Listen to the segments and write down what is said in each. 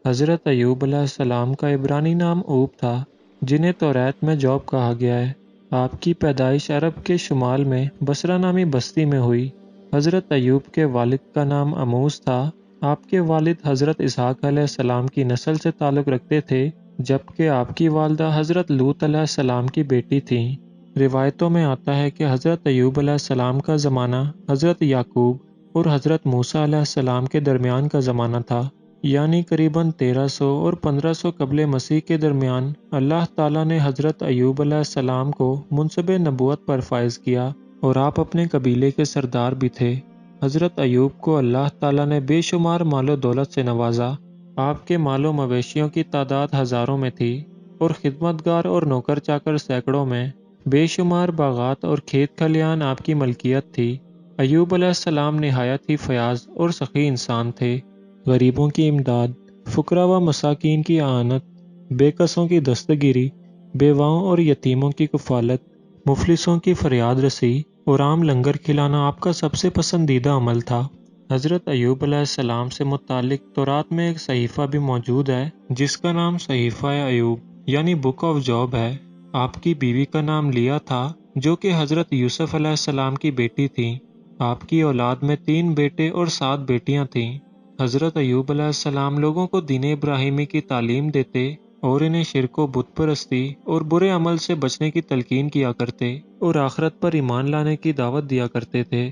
حضرت ایوب علیہ السلام کا عبرانی نام اوب تھا، جنہیں توریت میں جوب کہا گیا ہے۔ آپ کی پیدائش عرب کے شمال میں بصرہ نامی بستی میں ہوئی۔ حضرت ایوب کے والد کا نام اموس تھا۔ آپ کے والد حضرت اسحاق علیہ السلام کی نسل سے تعلق رکھتے تھے، جبکہ آپ کی والدہ حضرت لوط علیہ السلام کی بیٹی تھیں۔ روایتوں میں آتا ہے کہ حضرت ایوب علیہ السلام کا زمانہ حضرت یعقوب اور حضرت موسیٰ علیہ السلام کے درمیان کا زمانہ تھا، یعنی قریباً 1300 اور 1500 قبل مسیح کے درمیان اللہ تعالیٰ نے حضرت ایوب علیہ السلام کو منصب نبوت پر فائز کیا، اور آپ اپنے قبیلے کے سردار بھی تھے۔ حضرت ایوب کو اللہ تعالیٰ نے بے شمار مال و دولت سے نوازا۔ آپ کے مال و مویشیوں کی تعداد ہزاروں میں تھی، اور خدمتگار اور نوکر چاکر سینکڑوں میں۔ بے شمار باغات اور کھیت کھلیان آپ کی ملکیت تھی۔ ایوب علیہ السلام نہایت ہی فیاض اور سخی انسان تھے۔ غریبوں کی امداد، فقراء و مساکین کی اعانت، بے کسوں کی دستگیری، بیواؤں اور یتیموں کی کفالت، مفلسوں کی فریاد رسی اور عام لنگر کھلانا آپ کا سب سے پسندیدہ عمل تھا۔ حضرت ایوب علیہ السلام سے متعلق تورات میں ایک صحیفہ بھی موجود ہے، جس کا نام صحیفہ ایوب یعنی بک آف جاب ہے۔ آپ کی بیوی کا نام لیا تھا، جو کہ حضرت یوسف علیہ السلام کی بیٹی تھیں۔ آپ کی اولاد میں 3 بیٹے اور 7 بیٹیاں تھیں۔ حضرت ایوب علیہ السلام لوگوں کو دین ابراہیمی کی تعلیم دیتے اور انہیں شرک و بت پرستی اور برے عمل سے بچنے کی تلقین کیا کرتے اور آخرت پر ایمان لانے کی دعوت دیا کرتے تھے۔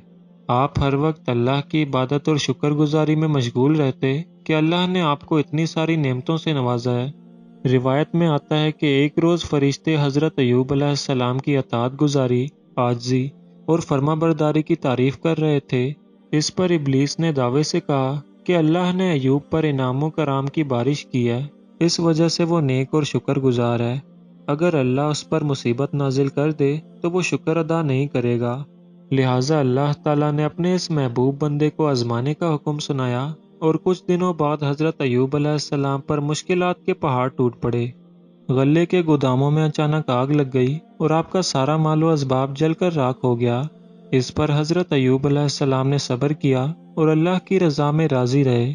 آپ ہر وقت اللہ کی عبادت اور شکر گزاری میں مشغول رہتے کہ اللہ نے آپ کو اتنی ساری نعمتوں سے نوازا ہے۔ روایت میں آتا ہے کہ ایک روز فرشتے حضرت ایوب علیہ السلام کی اطاعت گزاری، عاجزی اور فرما برداری کی تعریف کر رہے تھے۔ اس پر ابلیس نے دعوے سے کہا کہ اللہ نے ایوب پر انعام و کرام کی بارش کی ہے، اس وجہ سے وہ نیک اور شکر گزار ہے۔ اگر اللہ اس پر مصیبت نازل کر دے تو وہ شکر ادا نہیں کرے گا۔ لہٰذا اللہ تعالیٰ نے اپنے اس محبوب بندے کو آزمانے کا حکم سنایا، اور کچھ دنوں بعد حضرت ایوب علیہ السلام پر مشکلات کے پہاڑ ٹوٹ پڑے۔ غلے کے گوداموں میں اچانک آگ لگ گئی اور آپ کا سارا مال و اسباب جل کر راکھ ہو گیا۔ اس پر حضرت ایوب علیہ السلام نے صبر کیا اور اللہ کی رضا میں راضی رہے۔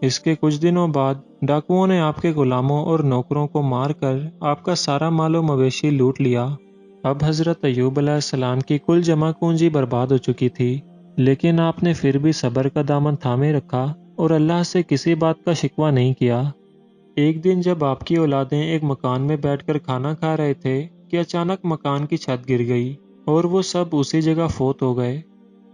اس کے کچھ دنوں بعد ڈاکوؤں نے آپ کے غلاموں اور نوکروں کو مار کر آپ کا سارا مال و مویشی لوٹ لیا۔ اب حضرت ایوب علیہ السلام کی کل جمع پونجی برباد ہو چکی تھی، لیکن آپ نے پھر بھی صبر کا دامن تھامے رکھا اور اللہ سے کسی بات کا شکوہ نہیں کیا۔ ایک دن جب آپ کی اولادیں ایک مکان میں بیٹھ کر کھانا کھا رہے تھے کہ اچانک مکان کی چھت گر گئی اور وہ سب اسی جگہ فوت ہو گئے۔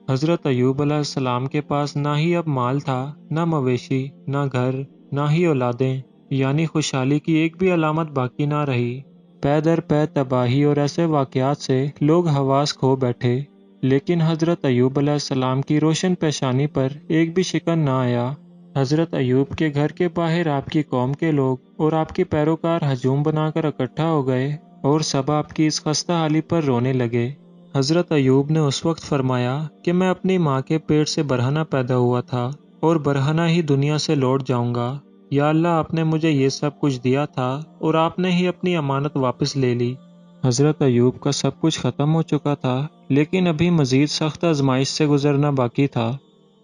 حضرت ایوب علیہ السلام کے پاس نہ ہی اب مال تھا، نہ مویشی، نہ گھر، نہ ہی اولادیں، یعنی خوشحالی کی ایک بھی علامت باقی نہ رہی۔ پے در پے تباہی اور ایسے واقعات سے لوگ حواس کھو بیٹھے، لیکن حضرت ایوب علیہ السلام کی روشن پیشانی پر ایک بھی شکن نہ آیا۔ حضرت ایوب کے گھر کے باہر آپ کی قوم کے لوگ اور آپ کے پیروکار ہجوم بنا کر اکٹھا ہو گئے اور سب آپ کی اس خستہ حالی پر رونے لگے۔ حضرت ایوب نے اس وقت فرمایا کہ میں اپنی ماں کے پیٹ سے برہنہ پیدا ہوا تھا اور برہنہ ہی دنیا سے لوٹ جاؤں گا۔ یا اللہ، آپ نے مجھے یہ سب کچھ دیا تھا اور آپ نے ہی اپنی امانت واپس لے لی۔ حضرت ایوب کا سب کچھ ختم ہو چکا تھا، لیکن ابھی مزید سخت آزمائش سے گزرنا باقی تھا۔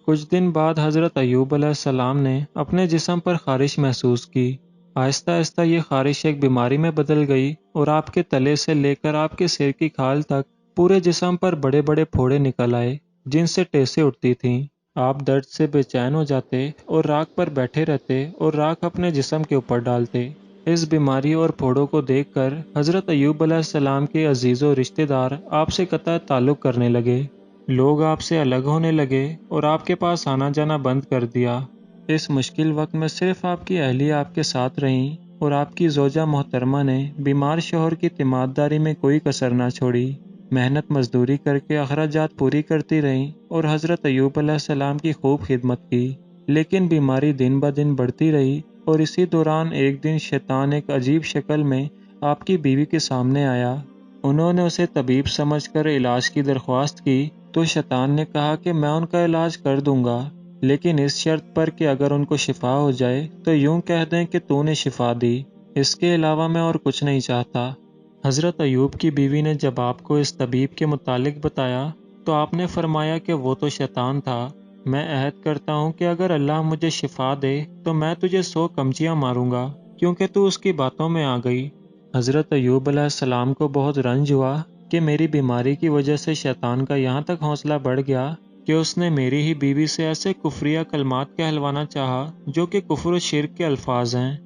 کچھ دن بعد حضرت ایوب علیہ السلام نے اپنے جسم پر خارش محسوس کی۔ آہستہ آہستہ یہ خارش ایک بیماری میں بدل گئی اور آپ کے تلے سے لے کر آپ کے سر کی کھال تک پورے جسم پر بڑے بڑے پھوڑے نکل آئے، جن سے ٹیسیں اٹھتی تھیں۔ آپ درد سے بے چین ہو جاتے اور راکھ پر بیٹھے رہتے اور راکھ اپنے جسم کے اوپر ڈالتے۔ اس بیماری اور پھوڑوں کو دیکھ کر حضرت ایوب علیہ السلام کے عزیز و رشتہ دار آپ سے قطع تعلق کرنے لگے۔ لوگ آپ سے الگ ہونے لگے اور آپ کے پاس آنا جانا بند کر دیا۔ اس مشکل وقت میں صرف آپ کی اہلیہ آپ کے ساتھ رہیں اور آپ کی زوجہ محترمہ نے بیمار شوہر کی تیمارداری میں کوئی کسر نہ چھوڑی۔ محنت مزدوری کر کے اخراجات پوری کرتی رہیں اور حضرت ایوب علیہ السلام کی خوب خدمت کی، لیکن بیماری دن بہ دن بڑھتی رہی، اور اسی دوران ایک دن شیطان ایک عجیب شکل میں آپ کی بیوی کے سامنے آیا۔ انہوں نے اسے طبیب سمجھ کر علاج کی درخواست کی تو شیطان نے کہا کہ میں ان کا علاج کر دوں گا، لیکن اس شرط پر کہ اگر ان کو شفا ہو جائے تو یوں کہہ دیں کہ تو نے شفا دی، اس کے علاوہ میں اور کچھ نہیں چاہتا۔ حضرت ایوب کی بیوی نے جب آپ کو اس طبیب کے متعلق بتایا تو آپ نے فرمایا کہ وہ تو شیطان تھا، میں عہد کرتا ہوں کہ اگر اللہ مجھے شفا دے تو میں تجھے 100 کمچیاں ماروں گا، کیونکہ تو اس کی باتوں میں آ گئی۔ حضرت ایوب علیہ السلام کو بہت رنج ہوا کہ میری بیماری کی وجہ سے شیطان کا یہاں تک حوصلہ بڑھ گیا کہ اس نے میری ہی بیوی سے ایسے کفریہ کلمات کہلوانا چاہا جو کہ کفر و شرک کے الفاظ ہیں۔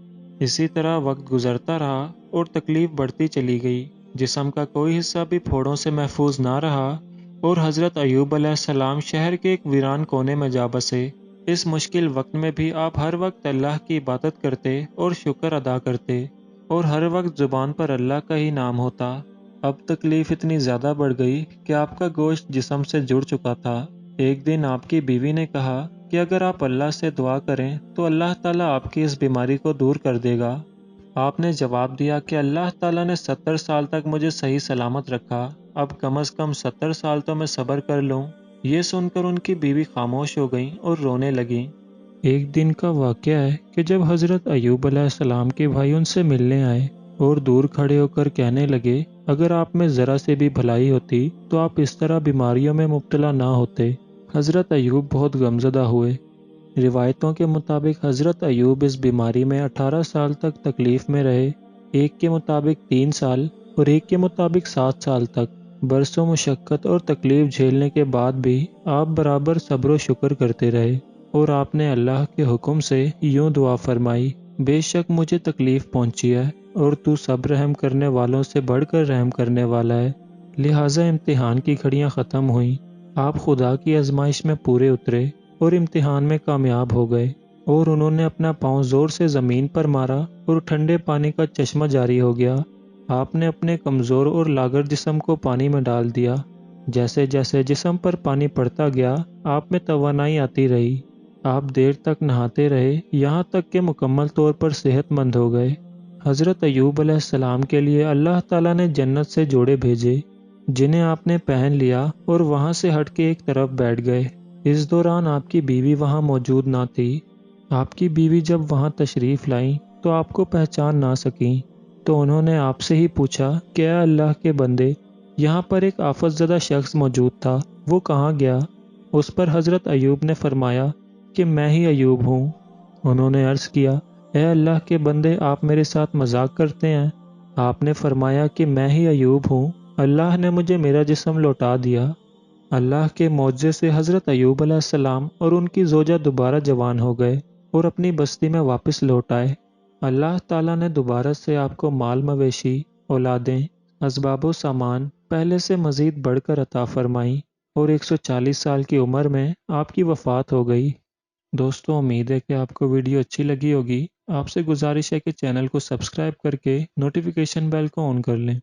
اسی طرح وقت گزرتا رہا اور تکلیف بڑھتی چلی گئی، جسم کا کوئی حصہ بھی پھوڑوں سے محفوظ نہ رہا، اور حضرت ایوب علیہ السلام شہر کے ایک ویران کونے میں جا بسے۔ اس مشکل وقت میں بھی آپ ہر وقت اللہ کی عبادت کرتے اور شکر ادا کرتے، اور ہر وقت زبان پر اللہ کا ہی نام ہوتا۔ اب تکلیف اتنی زیادہ بڑھ گئی کہ آپ کا گوشت جسم سے جڑ چکا تھا۔ ایک دن آپ کی بیوی نے کہا کہ اگر آپ اللہ سے دعا کریں تو اللہ تعالیٰ آپ کی اس بیماری کو دور کر دے گا۔ آپ نے جواب دیا کہ اللہ تعالیٰ نے 70 سال تک مجھے صحیح سلامت رکھا، اب کم از کم 70 سال تو میں صبر کر لوں۔ یہ سن کر ان کی بیوی خاموش ہو گئیں اور رونے لگیں۔ ایک دن کا واقعہ ہے کہ جب حضرت ایوب علیہ السلام کے بھائی ان سے ملنے آئے اور دور کھڑے ہو کر کہنے لگے، اگر آپ میں ذرا سے بھی بھلائی ہوتی تو آپ اس طرح بیماریوں میں مبتلا نہ ہوتے۔ حضرت ایوب بہت غمزدہ ہوئے۔ روایتوں کے مطابق حضرت ایوب اس بیماری میں 18 سال تک تکلیف میں رہے، ایک کے مطابق 3 سال اور ایک کے مطابق 7 سال تک۔ برسوں مشقت اور تکلیف جھیلنے کے بعد بھی آپ برابر صبر و شکر کرتے رہے، اور آپ نے اللہ کے حکم سے یوں دعا فرمائی، بے شک مجھے تکلیف پہنچی ہے اور تو سب رحم کرنے والوں سے بڑھ کر رحم کرنے والا ہے، لہٰذا امتحان کی گھڑیاں ختم ہوئیں، آپ خدا کی آزمائش میں پورے اترے اور امتحان میں کامیاب ہو گئے، اور انہوں نے اپنا پاؤں زور سے زمین پر مارا اور ٹھنڈے پانی کا چشمہ جاری ہو گیا۔ آپ نے اپنے کمزور اور لاغر جسم کو پانی میں ڈال دیا۔ جیسے جیسے جسم پر پانی پڑتا گیا آپ میں توانائی آتی رہی۔ آپ دیر تک نہاتے رہے یہاں تک کہ مکمل طور پر صحت مند ہو گئے۔ حضرت ایوب علیہ السلام کے لیے اللہ تعالیٰ نے جنت سے جوڑے بھیجے جنہیں آپ نے پہن لیا اور وہاں سے ہٹ کے ایک طرف بیٹھ گئے۔ اس دوران آپ کی بیوی وہاں موجود نہ تھی۔ آپ کی بیوی جب وہاں تشریف لائیں تو آپ کو پہچان نہ سکیں، تو انہوں نے آپ سے ہی پوچھا کہ اے اللہ کے بندے، یہاں پر ایک آفت زدہ شخص موجود تھا، وہ کہاں گیا؟ اس پر حضرت ایوب نے فرمایا کہ میں ہی ایوب ہوں۔ انہوں نے عرض کیا، اے اللہ کے بندے، آپ میرے ساتھ مذاق کرتے ہیں؟ آپ نے فرمایا کہ میں ہی ایوب ہوں، اللہ نے مجھے میرا جسم لوٹا دیا۔ اللہ کے معجزے سے حضرت ایوب علیہ السلام اور ان کی زوجہ دوبارہ جوان ہو گئے اور اپنی بستی میں واپس لوٹ آئے۔ اللہ تعالیٰ نے دوبارہ سے آپ کو مال مویشی، اولادیں، اسباب و سامان پہلے سے مزید بڑھ کر عطا فرمائیں، اور 140 سال کی عمر میں آپ کی وفات ہو گئی۔ دوستو، امید ہے کہ آپ کو ویڈیو اچھی لگی ہوگی۔ آپ سے گزارش ہے کہ چینل کو سبسکرائب کر کے نوٹیفیکیشن بیل کو آن کر لیں۔